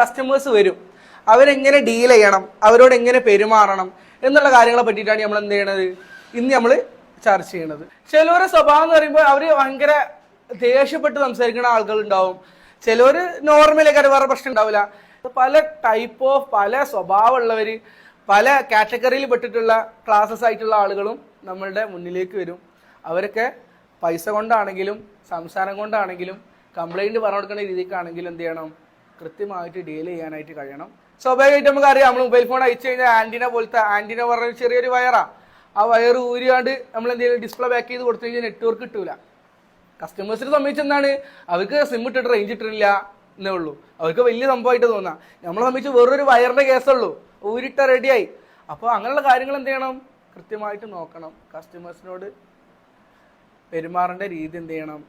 Customers വരും, അവരെങ്ങനെ deal ചെയ്യണം, അവരോട് എങ്ങനെ പെരുമാറണം എന്നുള്ള കാര്യങ്ങളെ പറ്റിയിട്ടാണ് നമ്മൾ എന്ത് ചെയ്യണത്, ഇന്ന് നമ്മൾ ചർച്ച ചെയ്യണത്. ചിലവരുടെ സ്വഭാവം എന്ന് പറയുമ്പോൾ അവർ ഭയങ്കര ദേഷ്യപ്പെട്ട് സംസാരിക്കുന്ന ആളുകൾ ഉണ്ടാവും, ചിലവർ നോർമലൊക്കെ വേറെ പ്രശ്നം ഉണ്ടാവില്ല. പല ടൈപ്പ് ഓഫ് പല സ്വഭാവമുള്ളവർ, പല കാറ്റഗറിയിൽ പെട്ടിട്ടുള്ള ക്ലാസ്സസ് ആയിട്ടുള്ള ആളുകളും നമ്മളുടെ മുന്നിലേക്ക് വരും. അവരൊക്കെ പൈസ കൊണ്ടാണെങ്കിലും സംസാരം കൊണ്ടാണെങ്കിലും കംപ്ലൈൻറ്റ് പറഞ്ഞു കൊടുക്കുന്ന രീതിക്കാണെങ്കിലും എന്ത് ചെയ്യണം, കൃത്യമായിട്ട് ഡീൽ ചെയ്യാനായിട്ട് കഴിയണം. സ്വാഭാവികമായിട്ട് നമുക്കറിയാം, നമ്മൾ മൊബൈൽ ഫോൺ അയച്ചു കഴിഞ്ഞാൽ ആൻറ്റിന പോലത്തെ, ആൻറ്റിന പറഞ്ഞ ചെറിയൊരു വയറാ, ആ വയർ ഊരിയാണ്ട് നമ്മൾ എന്തെങ്കിലും ഡിസ്പ്ലേ ബാക്ക് ചെയ്ത് കൊടുത്തു കഴിഞ്ഞാൽ നെറ്റ്വർക്ക് കിട്ടൂല. കസ്റ്റമേഴ്സിനെ സംബന്ധിച്ച് എന്താണ്, അവർക്ക് സിം ഇട്ടിട്ട് റേഞ്ച് ഇട്ടിട്ടില്ല എന്നേ ഉള്ളൂ, അവർക്ക് വലിയ സംഭവമായിട്ട് തോന്നാം. നമ്മളെ സംബന്ധിച്ച് വേറൊരു വയറിൻ്റെ കേസുള്ളൂ, ഊരിട്ട റെഡിയായി. അപ്പോൾ അങ്ങനെയുള്ള കാര്യങ്ങൾ എന്ത് ചെയ്യണം, കൃത്യമായിട്ട് നോക്കണം. കസ്റ്റമേഴ്സിനോട് പെരുമാറേണ്ട രീതി എന്ത് ചെയ്യണം,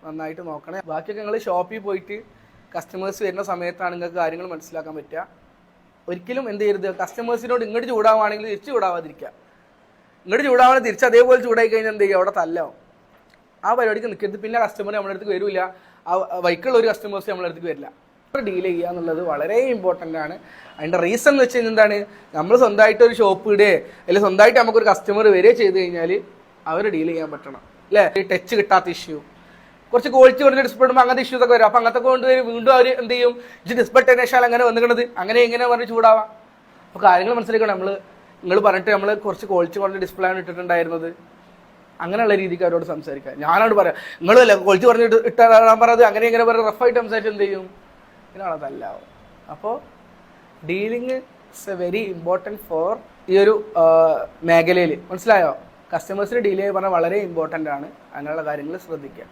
നന്നായിട്ട് നോക്കണേ. ബാക്കിയൊക്കെ നിങ്ങൾ ഷോപ്പിൽ പോയിട്ട് കസ്റ്റമേഴ്സ് വരുന്ന സമയത്താണ് നിങ്ങൾക്ക് കാര്യങ്ങൾ മനസ്സിലാക്കാൻ പറ്റുക. ഒരിക്കലും എന്ത് ചെയ്യരുത്, കസ്റ്റമേഴ്സിനോട് ഇങ്ങോട്ട് ചൂടാവുകയാണെങ്കിൽ തിരിച്ച് ചൂടാവാതിരിക്കുക. ഇങ്ങോട്ട് ചൂടാവാണെങ്കിൽ തിരിച്ച് അതേപോലെ ചൂടായി കഴിഞ്ഞാൽ എന്ത് ചെയ്യുക, അവിടെ തല്ലാവും. ആ പരിപാടിക്ക് നിൽക്കരുത്. പിന്നെ കസ്റ്റമർ നമ്മുടെ അടുത്തേക്ക് വരില്ല, ആ വൈക്കുള്ള ഒരു കസ്റ്റമേഴ്സ് നമ്മുടെ അടുത്തേക്ക് വരില്ല. ഡീൽ ചെയ്യുക എന്നുള്ളത് വളരെ ഇമ്പോർട്ടൻ്റ് ആണ്. അതിൻ്റെ റീസൺ എന്ന് വെച്ച് കഴിഞ്ഞാൽ എന്താണ്, നമ്മൾ സ്വന്തമായിട്ട് ഒരു ഷോപ്പ് ഇടുകയോ അല്ലെങ്കിൽ സ്വന്തമായിട്ട് നമുക്കൊരു കസ്റ്റമർ വരികയോ ചെയ്ത് കഴിഞ്ഞാൽ അവർ ഡീൽ ചെയ്യാൻ പറ്റണം, അല്ലേ? ഈ ടച്ച് കിട്ടാത്ത ഇഷ്യൂ, കുറച്ച് ക്വാളിറ്റി കുറഞ്ഞ ഡിസ്പ്ലേ ഇടുമ്പോൾ അങ്ങനത്തെ ഇഷ്യൂസ് ഒക്കെ വരും. അപ്പം അങ്ങനത്തെ കൊണ്ടുവരും, വീണ്ടും അവർ എന്ത് ചെയ്യും, ഇത് ഡിസ്പ്ലേ ടെക്നീഷ്യൻ അങ്ങനെ വന്നിക്കണത് അങ്ങനെ ഇങ്ങനെ പറഞ്ഞ് ചൂടാവാം. അപ്പോൾ കാര്യങ്ങൾ മനസ്സിലാക്കണം. നിങ്ങൾ പറഞ്ഞിട്ട് നമ്മൾ കുറച്ച് ക്വാളിറ്റി കുറഞ്ഞ ഡിസ്പ്ലേ ആണ് ഇട്ടിട്ടുണ്ടായിരുന്നത്, അങ്ങനെയുള്ള രീതിക്ക് അവരോട് സംസാരിക്കുക. ഞാനോട് പറയാം, നിങ്ങളല്ല ക്വാളിറ്റി പറഞ്ഞിട്ട് ഇട്ടാൻ പറഞ്ഞത്, അങ്ങനെ ഇങ്ങനെ പറഞ്ഞ് റഫായിട്ട് സംസാരിച്ച് എന്ത് ചെയ്യും, ഇങ്ങനെയാണ് അതല്ലാവും. അപ്പോൾ dealing is A very important for ഈ ഒരു മേഖലയിൽ. മനസ്സിലായോ? കസ്റ്റമേഴ്സിന് ഡീൽ ചെയ്യാൻ പറഞ്ഞാൽ വളരെ ഇമ്പോർട്ടൻ്റ് ആണ്. അങ്ങനെയുള്ള കാര്യങ്ങൾ ശ്രദ്ധിക്കുക.